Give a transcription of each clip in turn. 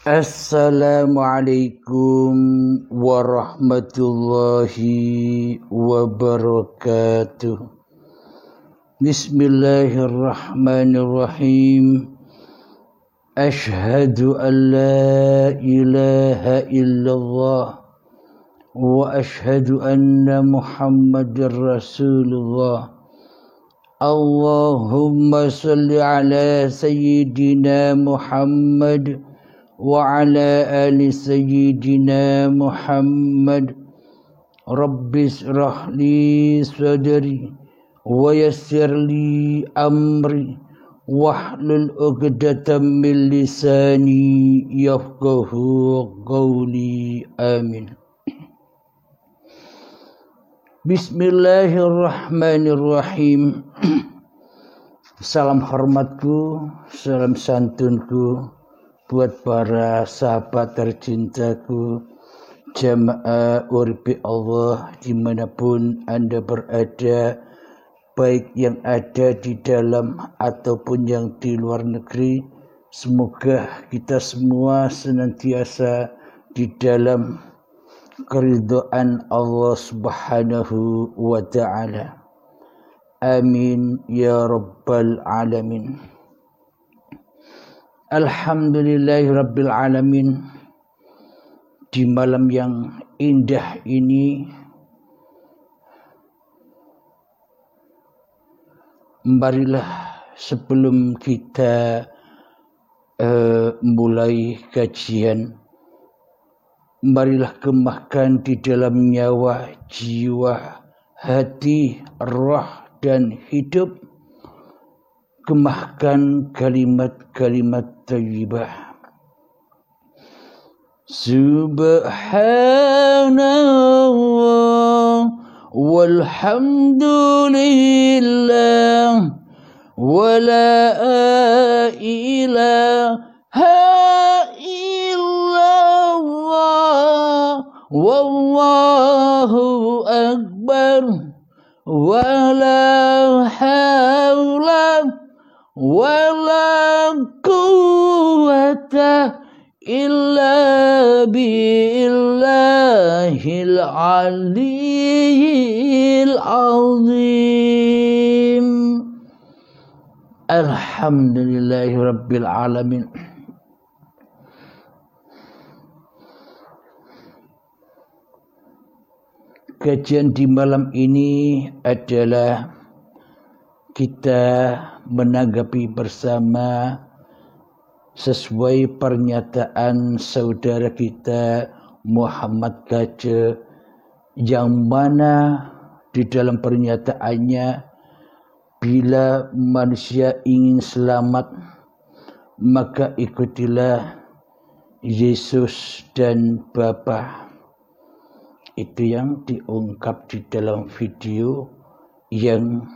Assalamualaikum warahmatullahi wabarakatuh. Bismillahirrahmanirrahim. Ashhadu an la ilaha illallah wa ashhadu anna Muhammadar Rasulullah. Allahumma salli ala sayyidina Muhammad wa ala ali sayyidina Muhammad. Rabbi israh li sadri wa yassir li amri wahlul 'uqdatam min lisani yafqahu qawli. Amin. Bismillahirrahmanirrahim. Salam hormatku, salam santunku buat para sahabat tercintaku, jamaah Uripi Allah dimanapun Anda berada, baik yang ada di dalam ataupun yang di luar negeri. Semoga kita semua senantiasa di dalam keridhaan Allah Subhanahu wa ta'ala. Amin ya rabbal alamin. Alhamdulillahirabbil alamin. Di malam yang indah ini, marilah sebelum kita mulai kajian, marilah kemahkan di dalam nyawa, jiwa, hati, roh dan hidup, kemahkan kalimat-kalimat thayyibah. Subhanallah walhamdulillah wa la ilaha illallah wallahu akbar wa la hawla wala quwwata illa billahil aliyyil azim. Alhamdulillahi rabbil alamin. Kajian di malam ini adalah kita menanggapi bersama sesuai pernyataan saudara kita Muhammad Kace, yang mana di dalam pernyataannya, bila manusia ingin selamat maka ikutilah Yesus dan Bapa. Itu yang diungkap di dalam video yang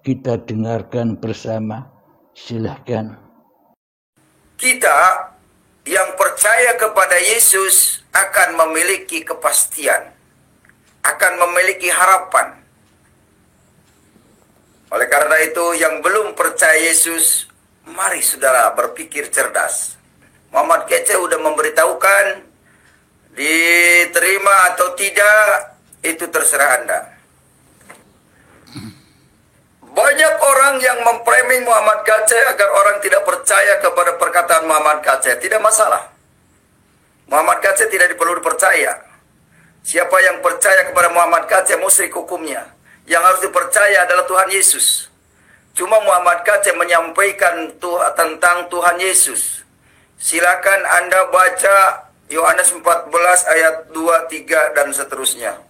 kita dengarkan bersama. Silahkan. Kita yang percaya kepada Yesus akan memiliki kepastian, akan memiliki harapan. Oleh karena itu, yang belum percaya Yesus, mari saudara berpikir cerdas. Muhammad Kece sudah memberitahukan, diterima atau tidak, itu terserah Anda. Banyak orang yang memframing Muhammad Kece agar orang tidak percaya kepada perkataan Muhammad Kece. Tidak masalah. Muhammad Kece tidak perlu dipercaya. Siapa yang percaya kepada Muhammad Kece musyrik hukumnya. Yang harus dipercaya adalah Tuhan Yesus. Cuma Muhammad Kece menyampaikan tentang Tuhan Yesus. Silakan Anda baca Yohanes 14 ayat 2, 3 dan seterusnya.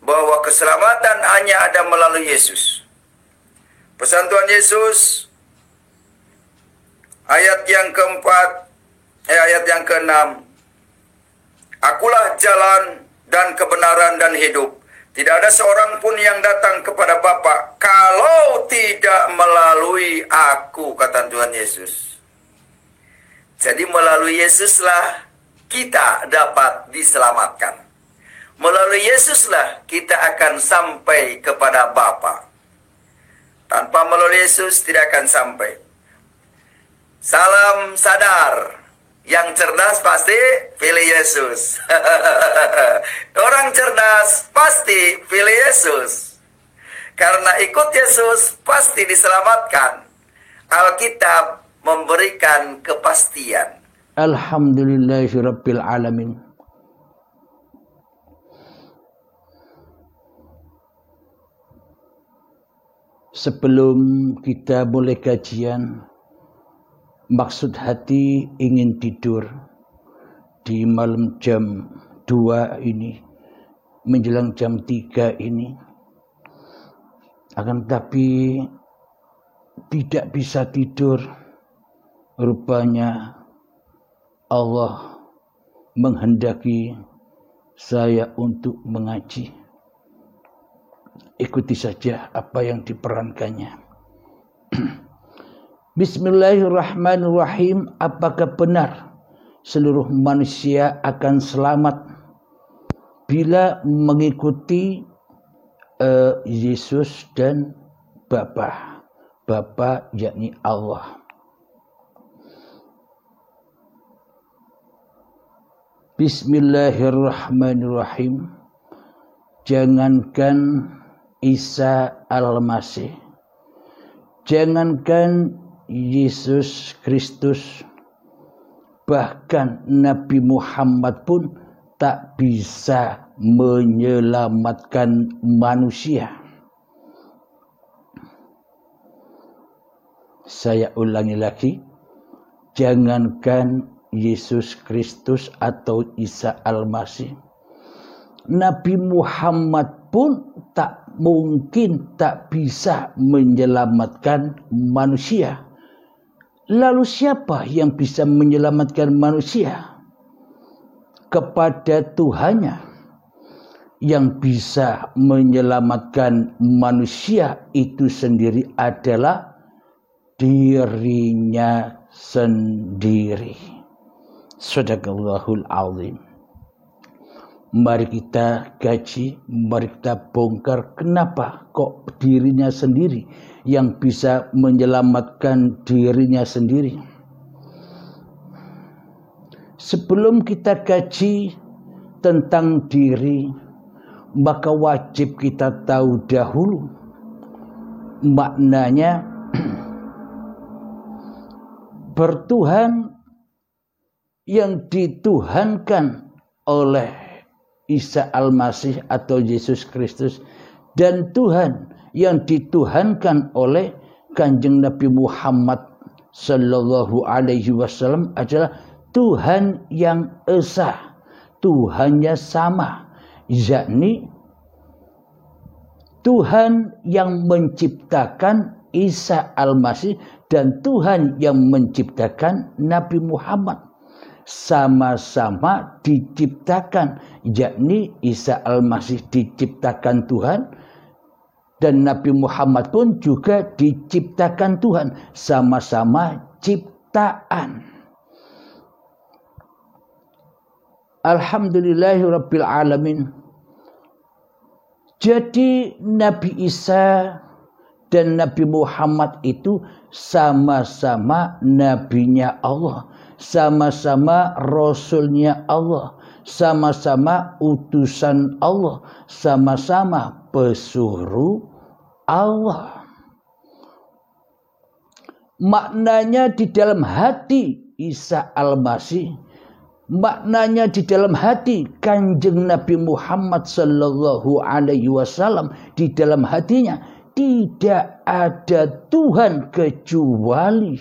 Bahwa keselamatan hanya ada melalui Yesus. Pesan Tuhan Yesus ayat yang keempat, ayat yang keenam. Akulah jalan dan kebenaran dan hidup. Tidak ada seorang pun yang datang kepada Bapa kalau tidak melalui aku, kata Tuhan Yesus. Jadi melalui Yesuslah kita dapat diselamatkan. Melalui Yesuslah kita akan sampai kepada Bapa. Tanpa melalui Yesus tidak akan sampai. Salam sadar Yang cerdas pasti pilih Yesus. Orang cerdas pasti pilih Yesus. Karena ikut Yesus pasti diselamatkan. Alkitab memberikan kepastian. Alhamdulillahirabbil alamin. Sebelum kita mulai kajian, maksud hati ingin tidur di malam jam 2 ini, menjelang jam 3 ini. Akan tapi tidak bisa tidur. Rupanya Allah menghendaki saya untuk mengaji. Ikuti saja apa yang diperankannya. Bismillahirrahmanirrahim. Apakah benar seluruh manusia akan selamat bila mengikuti Yesus dan Bapa? Bapa yakni Allah. Bismillahirrahmanirrahim. Jangankan Isa Al-Masih, jangankan Yesus Kristus, bahkan Nabi Muhammad pun tak bisa menyelamatkan manusia. Saya ulangi lagi, jangankan Yesus Kristus atau Isa Al-Masih, Nabi Muhammad pun tak mungkin, tak bisa menyelamatkan manusia. Lalu siapa yang bisa menyelamatkan manusia? Kepada Tuhannya. Yang bisa menyelamatkan manusia itu sendiri adalah dirinya sendiri. Shadaqallahul azim. Mari kita kaji, mari kita bongkar kenapa kok dirinya sendiri yang bisa menyelamatkan dirinya sendiri. Sebelum kita kaji tentang diri, maka wajib kita tahu dahulu maknanya bertuhan yang dituhankan oleh Isa Al-Masih atau Yesus Kristus, dan Tuhan yang dituhankan oleh Kanjeng Nabi Muhammad sallallahu alaihi wasallam adalah Tuhan yang esa, Tuhannya sama, yakni Tuhan yang menciptakan Isa Al-Masih dan Tuhan yang menciptakan Nabi Muhammad. Sama-sama diciptakan, yakni Isa Al-Masih diciptakan Tuhan dan Nabi Muhammad pun juga diciptakan Tuhan, sama-sama ciptaan. Alhamdulillahirabbil alamin. Jadi Nabi Isa dan Nabi Muhammad itu sama-sama nabinya Allah, sama-sama rasulnya Allah, sama-sama utusan Allah, sama-sama pesuruh Allah. Maknanya di dalam hati Isa Al-Masih, maknanya di dalam hati Kanjeng Nabi Muhammad sallallahu alaihi wasallam, di dalam hatinya tidak ada Tuhan kecuali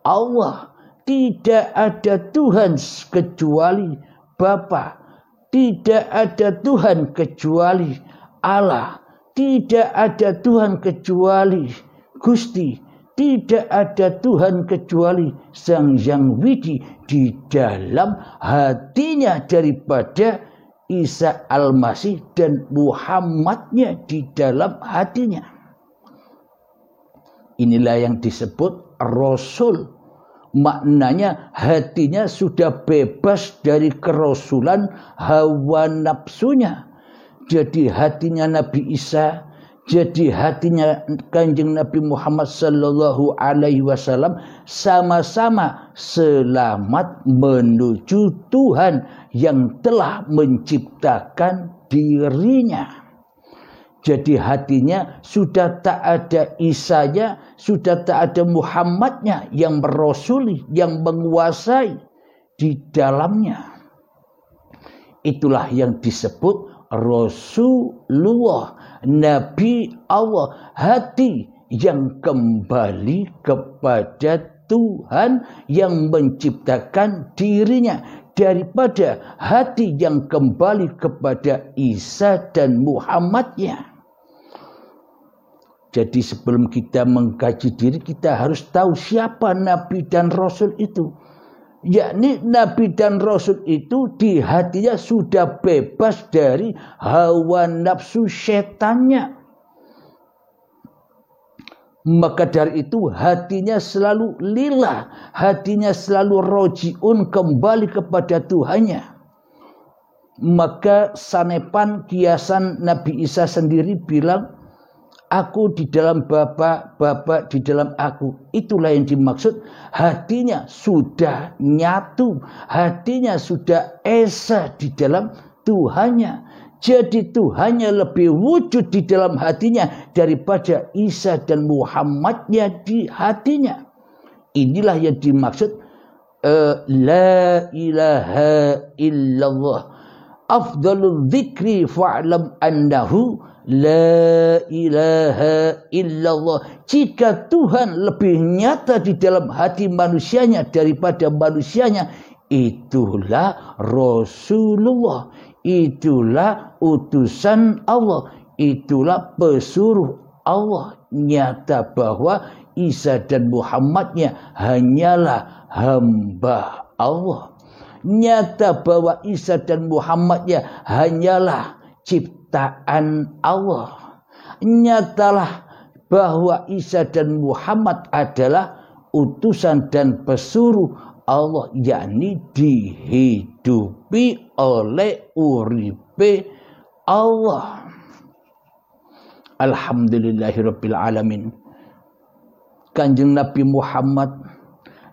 Allah. Tidak ada Tuhan kecuali Bapa. Tidak ada Tuhan kecuali Allah. Tidak ada Tuhan kecuali Gusti. Tidak ada Tuhan kecuali Sang Hyang Widi di dalam hatinya daripada Isa Al-Masih dan Muhammadnya di dalam hatinya. Inilah yang disebut Rasul. Maknanya hatinya sudah bebas dari kerasulan hawa nafsunya. Jadi hatinya Nabi Isa Jadi hatinya Kanjeng Nabi Muhammad sallallahu alaihi wasallam sama-sama selamat menuju Tuhan yang telah menciptakan dirinya. Jadi hatinya sudah tak ada Isanya, sudah tak ada Muhammadnya yang merasuli, yang menguasai di dalamnya. Itulah yang disebut Rasulullah, Nabi Allah, hati yang kembali kepada Tuhan yang menciptakan dirinya, daripada hati yang kembali kepada Isa dan Muhammadnya. Jadi sebelum kita mengkaji diri, kita harus tahu siapa Nabi dan Rasul itu. Yakni Nabi dan Rasul itu di hatinya sudah bebas dari hawa nafsu setannya. Maka dari itu hatinya selalu lillah, hatinya selalu rojiun, kembali kepada Tuhannya. Maka sanepan kiasan Nabi Isa sendiri bilang, aku di dalam Bapa, Bapa di dalam aku. Itulah yang dimaksud, hatinya sudah nyatu, hatinya sudah esa di dalam Tuhannya. Jadi Tuhannya lebih wujud di dalam hatinya daripada Isa dan Muhammadnya di hatinya. Inilah yang dimaksud la ilaha illallah. Afdalul dzikri fa'lam annahu la ilaha illallah. Jika Tuhan lebih nyata di dalam hati manusianya daripada manusianya, itulah Rasulullah, itulah utusan Allah, itulah pesuruh Allah. Nyata bahwa Isa dan Muhammadnya hanyalah hamba Allah. Nyata bahwa Isa dan Muhammadnya hanyalah ciptaan Allah. Nyatalah bahwa Isa dan Muhammad adalah utusan dan pesuruh Allah, yakni dihidupi oleh uripe Allah. Alhamdulillahirabbil alamin. Kanjeng Nabi Muhammad,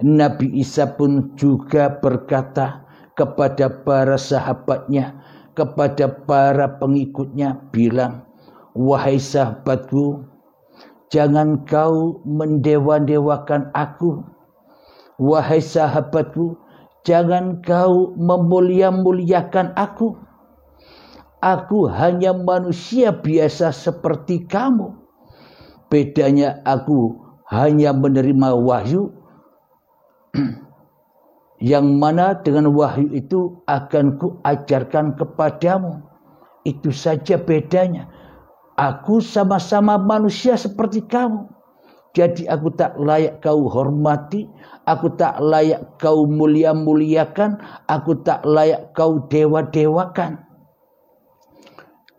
Nabi Isa pun juga berkata kepada para sahabatnya, kepada para pengikutnya, bilang, wahai sahabatku, jangan kau mendewa-dewakan aku. Wahai sahabatku, jangan kau memulia-muliakan aku. Aku hanya manusia biasa seperti kamu. Bedanya aku hanya menerima wahyu, yang mana dengan wahyu itu akan kuajarkan kepadamu. Itu saja bedanya. Aku sama-sama manusia seperti kamu. Jadi aku tak layak kau hormati, aku tak layak kau mulia-muliakan, aku tak layak kau dewa-dewakan.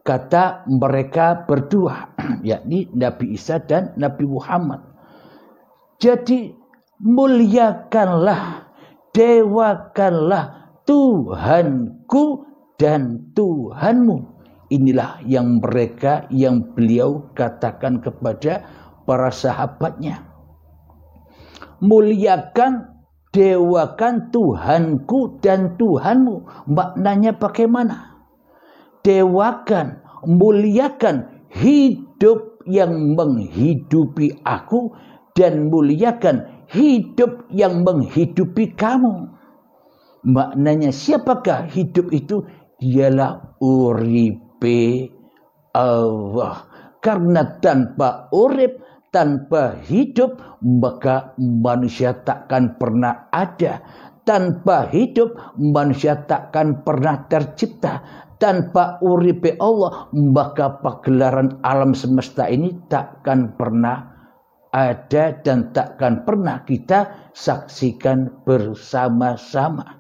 Kata mereka berdua, yakni Nabi Isa dan Nabi Muhammad. Jadi muliakanlah, dewakanlah Tuhanku dan Tuhanmu. Inilah yang beliau katakan kepada para sahabatnya. Muliakan, dewakan Tuhanku dan Tuhanmu. Maknanya bagaimana? Dewakan, muliakan hidup yang menghidupi aku, dan muliakan hidup yang menghidupi kamu. Maknanya siapakah hidup itu? Dialah uripe Allah. Karena tanpa urip, tanpa hidup, maka manusia takkan pernah ada. Tanpa hidup, manusia takkan pernah tercipta. Tanpa uripe Allah, maka pagelaran alam semesta ini takkan pernah ada dan takkan pernah kita saksikan bersama-sama.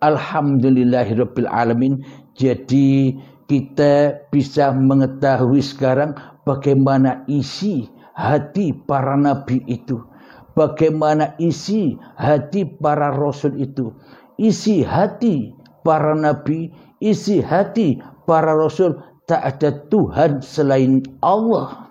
Alhamdulillahirabbil alamin. Jadi kita bisa mengetahui sekarang bagaimana isi hati para nabi itu, bagaimana isi hati para rasul itu. Isi hati para nabi, isi hati para rasul tak ada Tuhan selain Allah.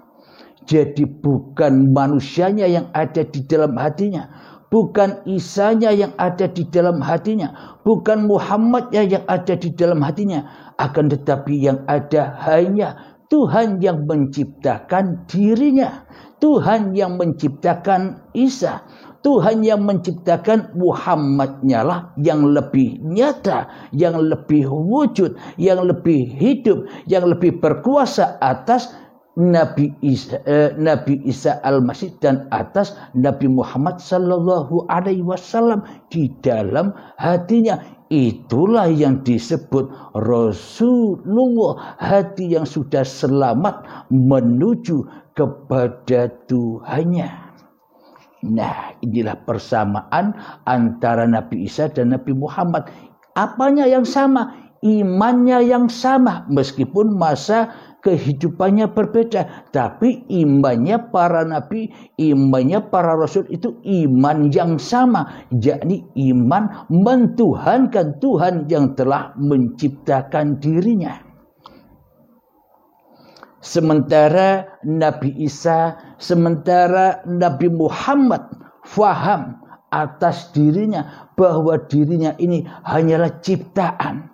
Jadi bukan manusianya yang ada di dalam hatinya, bukan Isanya yang ada di dalam hatinya, bukan Muhammadnya yang ada di dalam hatinya, akan tetapi yang ada hanya Tuhan yang menciptakan dirinya, Tuhan yang menciptakan Isa, Tuhan yang menciptakan Muhammadnya lah yang lebih nyata, yang lebih wujud, yang lebih hidup, yang lebih berkuasa atas Nabi Isa Al-Masih dan atas Nabi Muhammad sallallahu alaihi wasallam di dalam hatinya. Itulah yang disebut Rasulullah, hati yang sudah selamat menuju kepada Tuhannya. Nah, inilah persamaan antara Nabi Isa dan Nabi Muhammad. Apanya yang sama? Imannya yang sama, meskipun masa kehidupannya berbeda, tapi imannya para nabi, imannya para rasul itu iman yang sama, yakni iman mentuhankan Tuhan yang telah menciptakan dirinya. Sementara Nabi Isa, sementara Nabi Muhammad faham atas dirinya bahwa dirinya ini hanyalah ciptaan,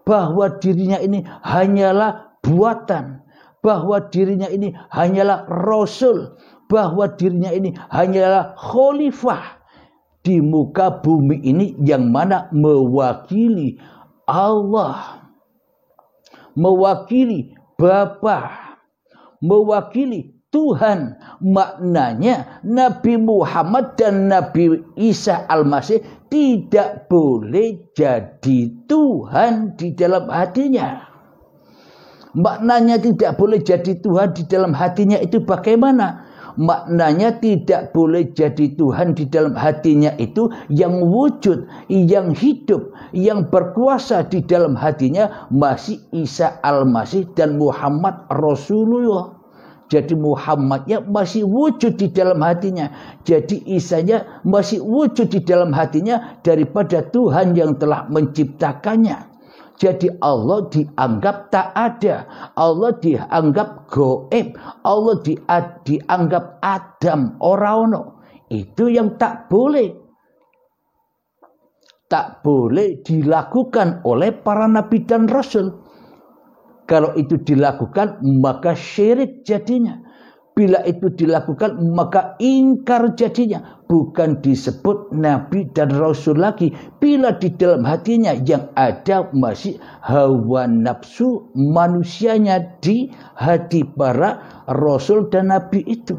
bahwa dirinya ini hanyalah buatan, bahwa dirinya ini hanyalah rasul, bahwa dirinya ini hanyalah khalifah di muka bumi ini yang mana mewakili Allah, mewakili Bapa, mewakili Tuhan. Maknanya Nabi Muhammad dan Nabi Isa Al-Masih tidak boleh jadi Tuhan di dalam hatinya. Maknanya tidak boleh jadi Tuhan di dalam hatinya itu bagaimana? Maknanya tidak boleh jadi Tuhan di dalam hatinya itu yang wujud, yang hidup, yang berkuasa di dalam hatinya masih Isa Al-Masih dan Muhammad Rasulullah. Jadi Muhammadnya masih wujud di dalam hatinya. Jadi Isanya masih wujud di dalam hatinya daripada Tuhan yang telah menciptakannya. Jadi Allah dianggap tak ada, Allah dianggap goib, Allah dianggap Adam, Orano. Itu yang tak boleh dilakukan oleh para nabi dan rasul. Kalau itu dilakukan maka syirik jadinya. Bila itu dilakukan maka ingkar jadinya. Bukan disebut nabi dan rasul lagi. Bila di dalam hatinya yang ada masih hawa nafsu manusianya di hati para rasul dan nabi itu.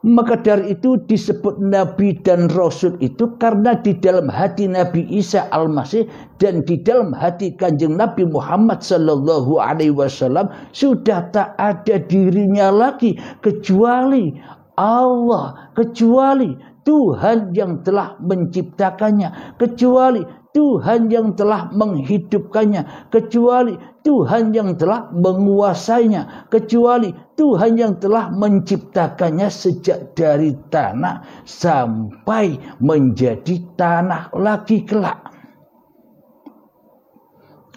Maka dari itu disebut nabi dan rasul itu karena di dalam hati Nabi Isa Al-Masih dan di dalam hati Kanjeng Nabi Muhammad sallallahu alaihi wasallam sudah tak ada dirinya lagi kecuali Allah, kecuali Tuhan yang telah menciptakannya, kecuali Tuhan yang telah menghidupkannya, kecuali Tuhan yang telah menguasainya, kecuali Tuhan yang telah menciptakannya sejak dari tanah sampai menjadi tanah lagi kelak.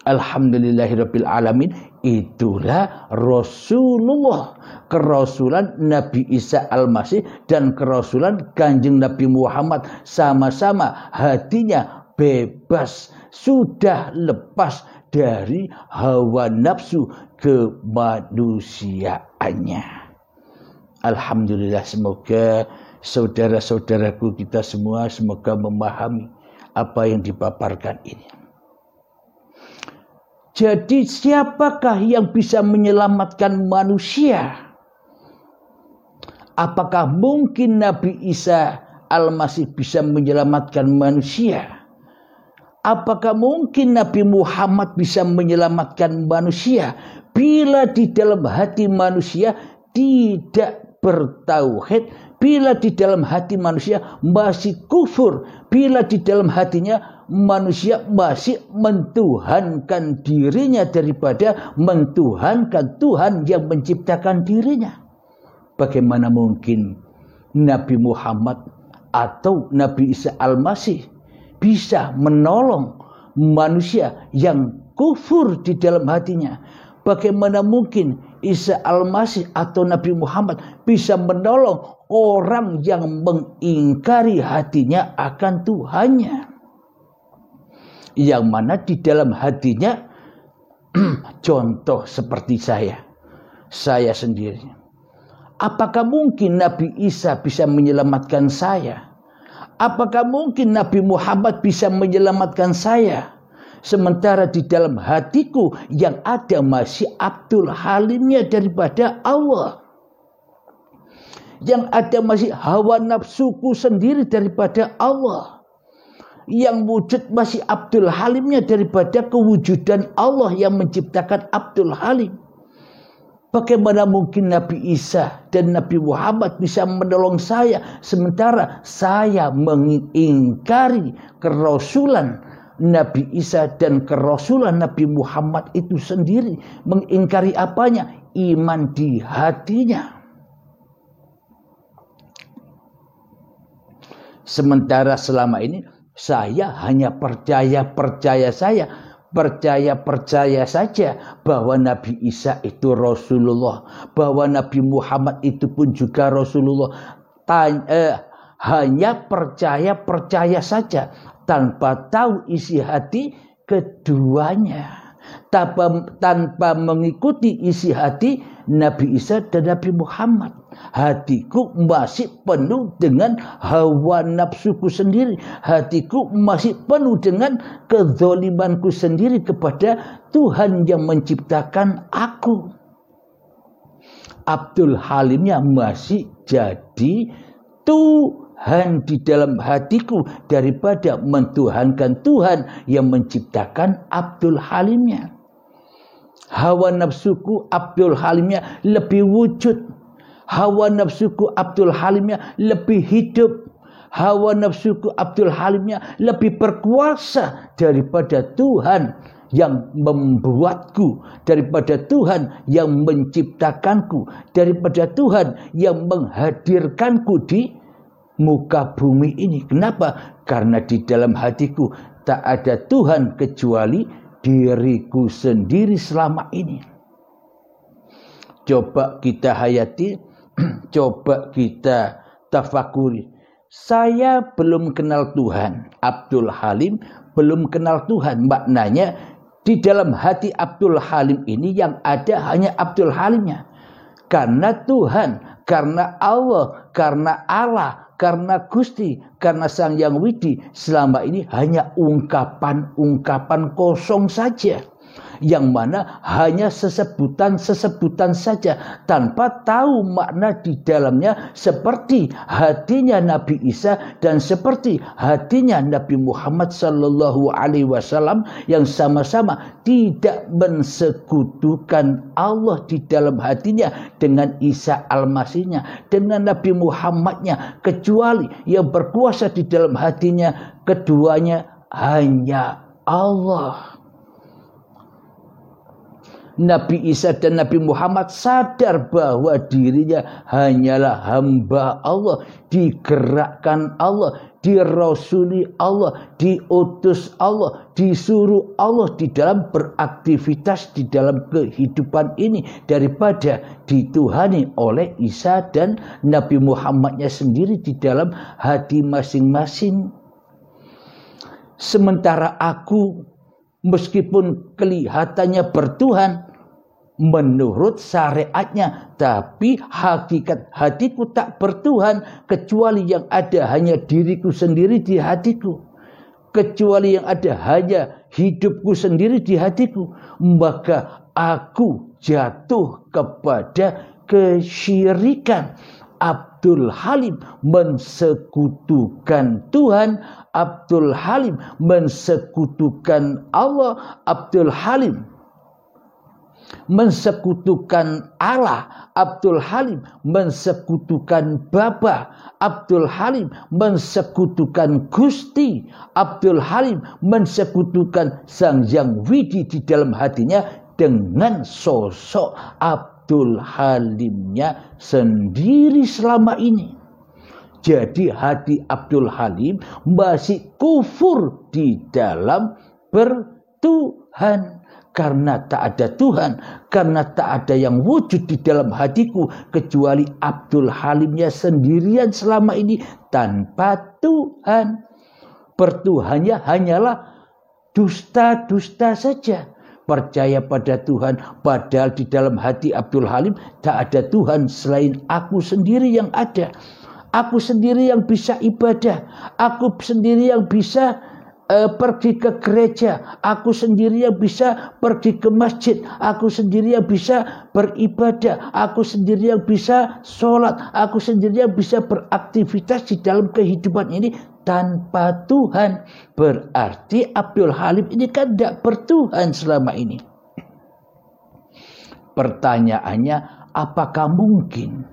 Alhamdulillahirabbil alamin. Itulah Rasulullah, kerasulan Nabi Isa Al-Masih dan kerasulan Kanjeng Nabi Muhammad, sama-sama hatinya bebas, sudah lepas dari hawa nafsu kemanusiaannya. Alhamdulillah, semoga saudara-saudaraku kita semua semoga memahami apa yang dipaparkan ini. Jadi siapakah yang bisa menyelamatkan manusia? Apakah mungkin Nabi Isa Al-Masih bisa menyelamatkan manusia? Apakah mungkin Nabi Muhammad bisa menyelamatkan manusia? Bila di dalam hati manusia tidak bertauhid, bila di dalam hati manusia masih kufur, bila di dalam hatinya manusia masih mentuhankan dirinya daripada mentuhankan Tuhan yang menciptakan dirinya. Bagaimana mungkin Nabi Muhammad atau Nabi Isa Al-Masih bisa menolong manusia yang kufur di dalam hatinya, Bagaimana mungkin Isa Al-Masih atau Nabi Muhammad bisa menolong orang yang mengingkari hatinya akan Tuhannya? Yang mana di dalam hatinya contoh seperti saya sendiri. Apakah mungkin Nabi Isa bisa menyelamatkan saya? Apakah mungkin Nabi Muhammad bisa menyelamatkan saya? Sementara di dalam hatiku yang ada masih Abdul Halimnya daripada Allah. Yang ada masih hawa nafsuku sendiri daripada Allah. Yang wujud masih Abdul Halimnya daripada kewujudan Allah yang menciptakan Abdul Halim. Bagaimana mungkin Nabi Isa dan Nabi Muhammad bisa menolong saya sementara saya mengingkari kerasulan Nabi Isa dan kerasulan Nabi Muhammad itu sendiri? Mengingkari apanya? Iman di hatinya. Sementara selama ini saya hanya percaya saja bahwa Nabi Isa itu Rasulullah, bahwa Nabi Muhammad itu pun juga Rasulullah. Hanya percaya saja tanpa tahu isi hati keduanya, tanpa mengikuti isi hati Nabi Isa dan Nabi Muhammad. Hatiku masih penuh dengan hawa nafsuku sendiri. Hatiku masih penuh dengan kezalimanku sendiri kepada Tuhan yang menciptakan aku. Abdul Halimnya masih jadi Tuhan di dalam hatiku daripada mentuhankan Tuhan yang menciptakan Abdul Halimnya. Hawa nafsuku Abdul Halimnya lebih wujud. Hawa nafsuku Abdul Halimnya lebih hidup. Hawa nafsuku Abdul Halimnya lebih berkuasa daripada Tuhan yang membuatku, daripada Tuhan yang menciptakanku, daripada Tuhan yang menghadirkanku di muka bumi ini. Kenapa? Karena di dalam hatiku tak ada Tuhan kecuali diriku sendiri selama ini. Coba kita hayati, coba kita tafakuri. Saya belum kenal Tuhan. Abdul Halim belum kenal Tuhan. Maknanya di dalam hati Abdul Halim ini yang ada hanya Abdul Halimnya. Karena Tuhan, karena Allah, karena Gusti, karena Sang Yang Widi, selama ini hanya ungkapan-ungkapan kosong saja. Yang mana hanya sesebutan saja tanpa tahu makna di dalamnya, seperti hatinya Nabi Isa dan seperti hatinya Nabi Muhammad sallallahu alaihi wasallam yang sama-sama tidak mensekutukan Allah di dalam hatinya dengan Isa Al-Masihnya, dengan Nabi Muhammadnya, kecuali yang berkuasa di dalam hatinya keduanya hanya Allah. Nabi Isa dan Nabi Muhammad sadar bahwa dirinya hanyalah hamba Allah, digerakkan Allah, dirasuli Allah, diutus Allah, disuruh Allah di dalam beraktivitas di dalam kehidupan ini daripada dituhani oleh Isa dan Nabi Muhammadnya sendiri di dalam hati masing-masing. Sementara aku meskipun kelihatannya bertuhan menurut syariatnya, tapi hakikat hatiku tak bertuhan, kecuali yang ada hanya diriku sendiri di hatiku, kecuali yang ada hanya hidupku sendiri di hatiku, maka aku jatuh kepada kesyirikan. Abdul Halim mensekutukan Tuhan, Abdul Halim mensekutukan Allah, Abdul Halim mensekutukan Allah, Abdul Halim mensekutukan Bapa, Abdul Halim mensekutukan Gusti, Abdul Halim mensekutukan Sang Yang Widi di dalam hatinya dengan sosok Abdul Halimnya sendiri selama ini. Jadi hati Abdul Halim masih kufur di dalam bertuhan. karena tak ada Tuhan, karena tak ada yang wujud di dalam hatiku kecuali Abdul Halimnya sendirian selama ini tanpa Tuhan. Bertuhannya hanyalah dusta-dusta saja. Percaya pada Tuhan, padahal di dalam hati Abdul Halim tak ada Tuhan selain aku sendiri yang ada. Aku sendiri yang bisa ibadah, aku sendiri yang bisa pergi ke gereja, aku sendiri yang bisa pergi ke masjid, aku sendiri yang bisa beribadah, aku sendiri yang bisa sholat, aku sendiri yang bisa beraktivitas di dalam kehidupan ini tanpa Tuhan. Berarti Abdul Halim ini kan tidak bertuhan selama ini. Pertanyaannya, apakah mungkin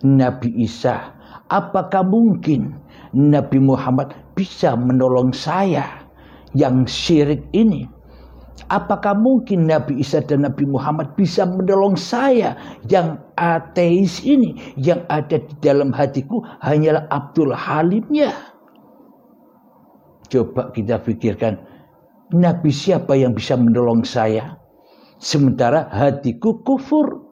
Nabi Isa, apakah mungkin Nabi Muhammad bisa menolong saya yang syirik ini? Apakah mungkin Nabi Isa dan Nabi Muhammad bisa menolong saya yang ateis ini? Yang ada di dalam hatiku hanyalah Abdul Halimnya. Coba kita pikirkan, Nabi siapa yang bisa menolong saya? Sementara hatiku kufur.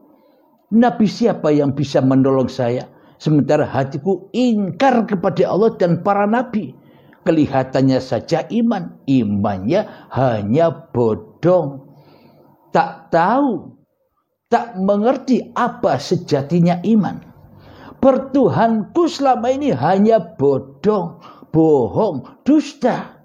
Nabi siapa yang bisa menolong saya? Sementara hatiku ingkar kepada Allah dan para nabi. Kelihatannya saja iman, imannya hanya bodong. Tak tahu, tak mengerti apa sejatinya iman. Bertuhanku selama ini hanya bodong, bohong, dusta.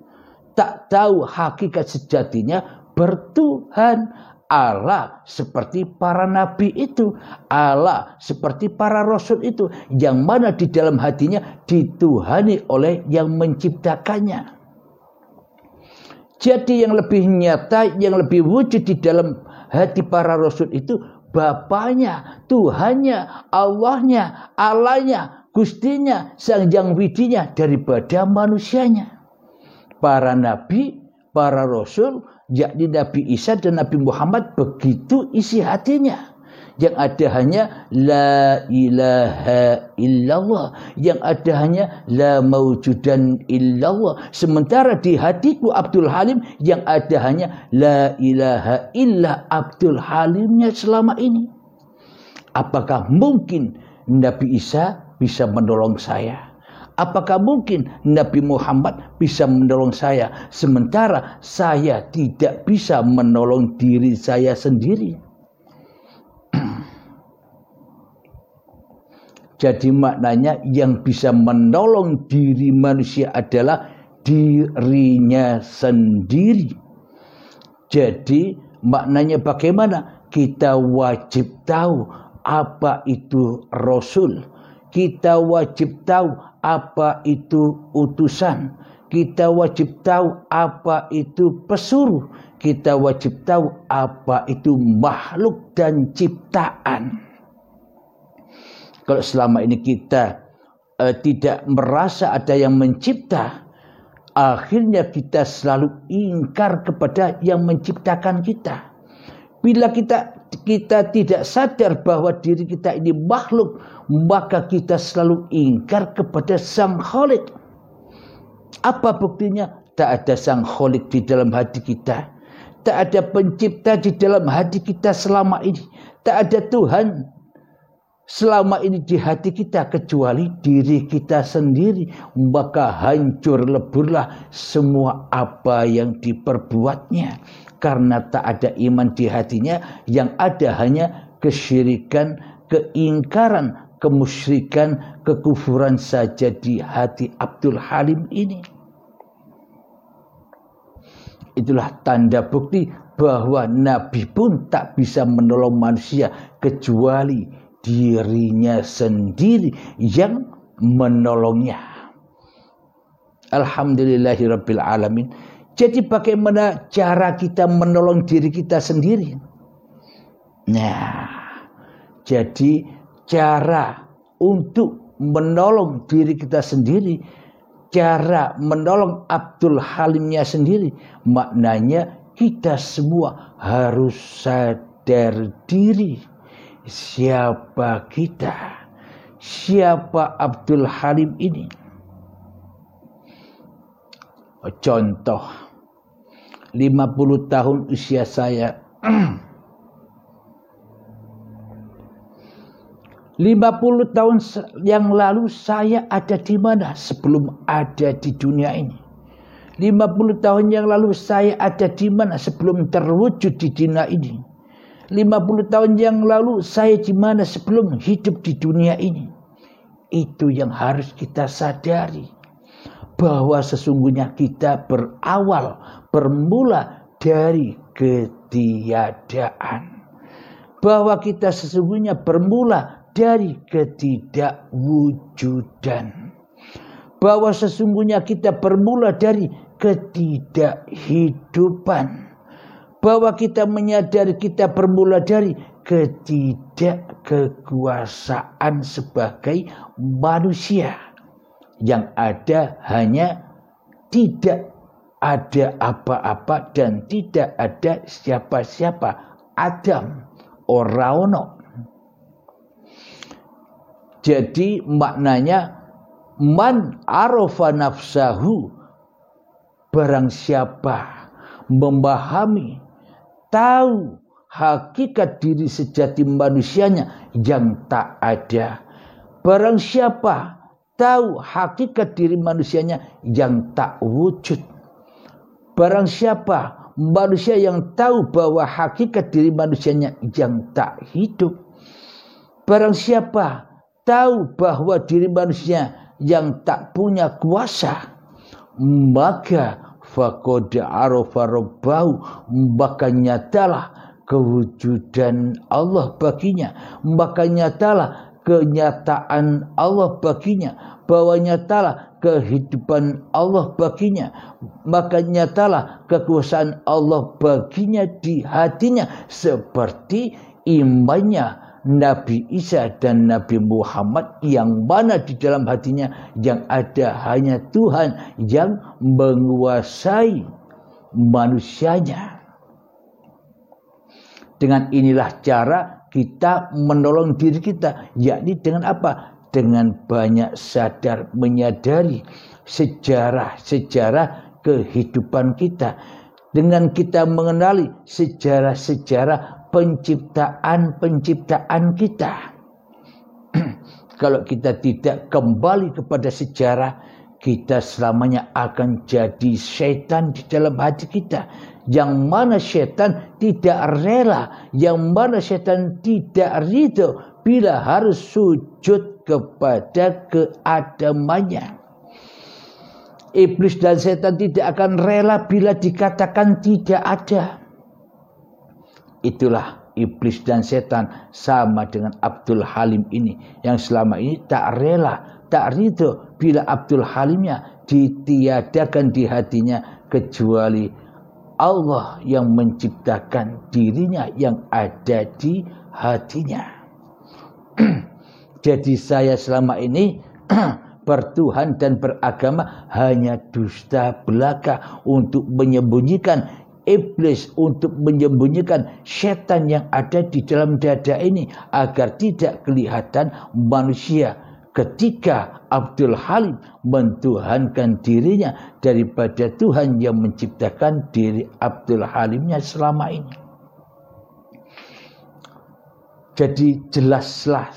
Tak tahu hakikat sejatinya bertuhan. Allah seperti para nabi itu, Allah seperti para rasul itu, yang mana di dalam hatinya dituhani oleh yang menciptakannya. Jadi yang lebih nyata, yang lebih wujud di dalam hati para rasul itu Bapaknya, Tuhannya, Allahnya, Allahnya, Gustinya, Sang Yang Widinya daripada manusianya. Para nabi, para rasul, yakni Nabi Isa dan Nabi Muhammad, begitu isi hatinya. Yang ada hanya la ilaha illallah, yang ada hanya la mawjudan illallah. Sementara di hatiku Abdul Halim yang ada hanya la ilaha illa Abdul Halimnya selama ini. Apakah mungkin Nabi Isa bisa menolong saya? Apakah mungkin Nabi Muhammad bisa menolong saya, sementara saya tidak bisa menolong diri saya sendiri? Jadi maknanya yang bisa menolong diri manusia adalah dirinya sendiri. Jadi maknanya bagaimana? Kita wajib tahu apa itu Rasul. Kita wajib tahu apa itu utusan. Kita wajib tahu apa itu pesuruh. Kita wajib tahu apa itu makhluk dan ciptaan. Kalau selama ini kita tidak merasa ada yang mencipta, akhirnya kita selalu ingkar kepada yang menciptakan kita. Bila kita tidak sadar bahwa diri kita ini makhluk, maka kita selalu ingkar kepada Sang Khalik. Apa buktinya? Tak ada Sang Khalik di dalam hati kita. Tak ada pencipta di dalam hati kita selama ini. Tak ada Tuhan selama ini di hati kita kecuali diri kita sendiri. Maka hancur leburlah semua apa yang diperbuatnya. Karena tak ada iman di hatinya, yang ada hanya kesyirikan, keingkaran, kemusyrikan, kekufuran saja di hati Abdul Halim ini. Itulah tanda bukti bahwa Nabi pun tak bisa menolong manusia kecuali dirinya sendiri yang menolongnya. Alhamdulillahirabbil alamin. Jadi bagaimana cara kita menolong diri kita sendiri? Nah, jadi cara untuk menolong diri kita sendiri, cara menolong Abdul Halimnya sendiri, maknanya kita semua harus sadar diri. Siapa kita? Siapa Abdul Halim ini? Contoh, 50 tahun usia saya 50 tahun yang lalu saya ada di mana sebelum ada di dunia ini? 50 tahun yang lalu saya ada di mana sebelum terwujud di dunia ini? 50 tahun yang lalu saya di mana sebelum hidup di dunia ini? Itu yang harus kita sadari. Bahwa sesungguhnya kita bermula dari ketiadaan. Bahwa kita sesungguhnya bermula dari ketidakwujudan. Bahwa sesungguhnya kita bermula dari ketidakhidupan. Bahwa kita menyadari kita bermula dari ketidakkekuasaan sebagai manusia. Yang ada hanya tidak ada apa-apa dan tidak ada siapa-siapa. Adam ora ono. Jadi maknanya man arafa nafsahu, barang siapa memahami, tahu hakikat diri sejati manusianya yang tak ada. Barang siapa tahu hakikat diri manusianya yang tak wujud. Barang siapa manusia yang tahu bahwa hakikat diri manusianya yang tak hidup. Barang siapa tahu bahwa diri manusia yang tak punya kuasa, maka faqad arafa rabbahu, maka nyatalah kewujudan Allah baginya, maka nyatalah kenyataan Allah baginya, bahwa nyatalah kehidupan Allah baginya, maka nyatalah kekuasaan Allah baginya di hatinya, seperti imannya Nabi Isa dan Nabi Muhammad, yang mana di dalam hatinya yang ada hanya Tuhan yang menguasai manusianya. Dengan inilah cara kita menolong diri kita, yakni dengan apa? Dengan banyak sadar menyadari sejarah-sejarah kehidupan kita. Dengan kita mengenali sejarah-sejarah penciptaan kita. Kalau kita tidak kembali kepada sejarah, kita selamanya akan jadi setan di dalam hati kita. Yang mana setan tidak rela, yang mana setan tidak ridho bila harus sujud kepada keadamannya. Iblis dan setan tidak akan rela bila dikatakan tidak ada. Itulah iblis dan setan, sama dengan Abdul Halim ini, yang selama ini tak rela, tak ridho bila Abdul Halimnya ditiadakan di hatinya, kecuali Allah yang menciptakan dirinya yang ada di hatinya. Jadi saya selama ini bertuhan dan beragama hanya dusta belaka untuk menyembunyikan iblis, untuk menyembunyikan setan yang ada di dalam dada ini agar tidak kelihatan manusia. Ketika Abdul Halim mentuhankan dirinya daripada Tuhan yang menciptakan diri Abdul Halimnya selama ini. Jadi jelaslah,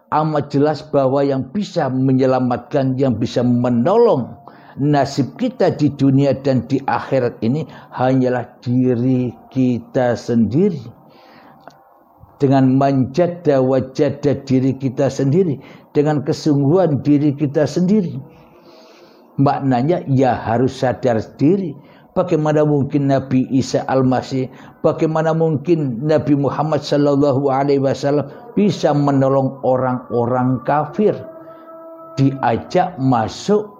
amat jelas bahwa yang bisa menyelamatkan, yang bisa menolong nasib kita di dunia dan di akhirat ini hanyalah diri kita sendiri. Dengan manjada wajada diri kita sendiri, dengan kesungguhan diri kita sendiri. Maknanya ya harus sadar diri. Bagaimana mungkin Nabi Isa Al-Masih, bagaimana mungkin Nabi Muhammad SAW bisa menolong orang-orang kafir, diajak masuk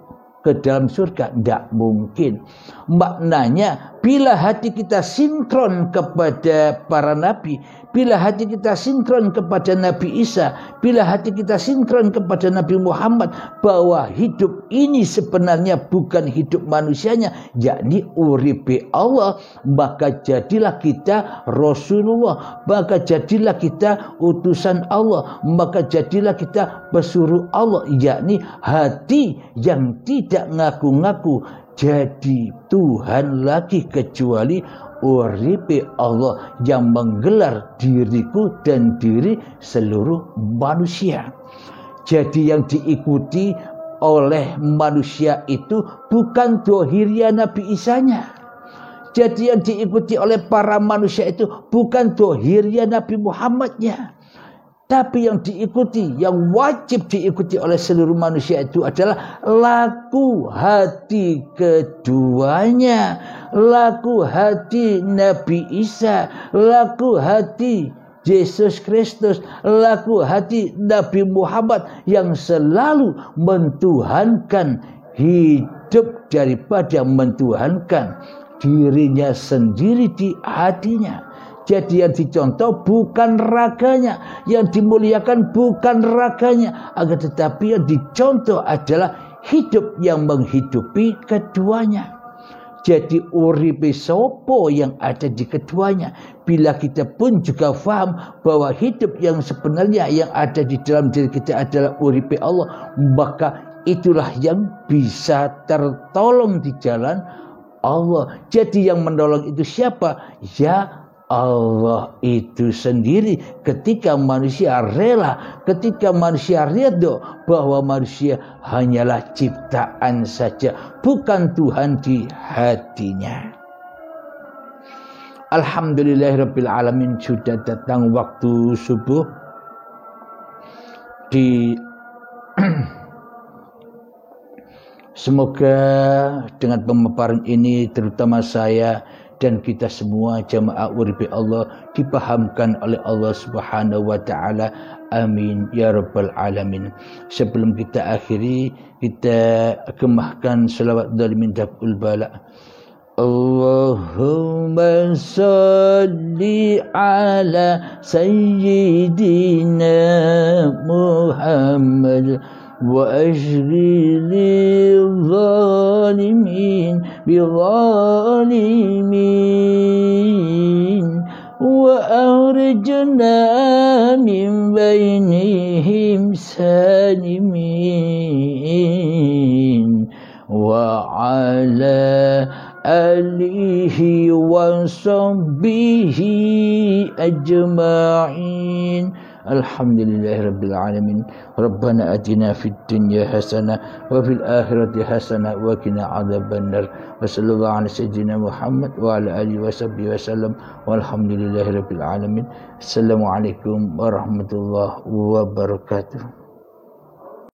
ke dalam surga? Tidak mungkin. Maknanya bila hati kita sinkron kepada para nabi, bila hati kita sinkron kepada Nabi Isa, bila hati kita sinkron kepada Nabi Muhammad, bahwa hidup ini sebenarnya bukan hidup manusianya, yakni uripe Allah, maka jadilah kita Rasulullah, maka jadilah kita utusan Allah, maka jadilah kita pesuruh Allah, yakni hati yang tidak ngaku-ngaku jadi Tuhan lagi kecuali uripe Allah yang menggelar diriku dan diri seluruh manusia. Jadi yang diikuti oleh manusia itu bukan dohirnya Nabi Isanya. Jadi yang diikuti oleh para manusia itu bukan dohirnya Nabi Muhammadnya. Tapi yang diikuti, yang wajib diikuti oleh seluruh manusia itu adalah laku hati keduanya. Laku hati Nabi Isa, laku hati Yesus Kristus, laku hati Nabi Muhammad yang selalu mentuhankan hidup daripada mentuhankan dirinya sendiri di hatinya. Jadi yang dicontoh bukan raganya, yang dimuliakan bukan raganya, akan tetapi yang dicontoh adalah hidup yang menghidupi keduanya. Jadi uripe sopo yang ada di keduanya. Bila kita pun juga faham bahwa hidup yang sebenarnya yang ada di dalam diri kita adalah uripe Allah, maka itulah yang bisa tertolong di jalan Allah. Jadi yang menolong itu siapa? Ya Allah itu sendiri. Ketika manusia rela, ketika manusia ridho bahwa manusia hanyalah ciptaan saja, bukan Tuhan di hatinya. Alhamdulillahirabbil alamin, sudah datang waktu subuh. Semoga dengan pemaparan ini terutama saya dan kita semua jamaah uripe Allah dipahamkan oleh Allah Subhanahu wa taala. Amin ya rabbal alamin. Sebelum kita akhiri, kita gemahkan selawat dari Mindaful Bala. Allahumma salli ala sayyidina Muhammad وأجري للظالمين بظالمين وأخرجنا من بينهم سالمين وعلى آله وصحبه أجمعين. Alhamdulillahirabbil alamin. Rabbana atina fid dunya hasanah wa fil akhirati hasanah wa qina adzabannar. Wa sallallahu ala sayyidina Muhammad wa ala alihi washabbihi wasallam. Walhamdulillahirabbil alamin. Assalamualaikum warahmatullahi wabarakatuh.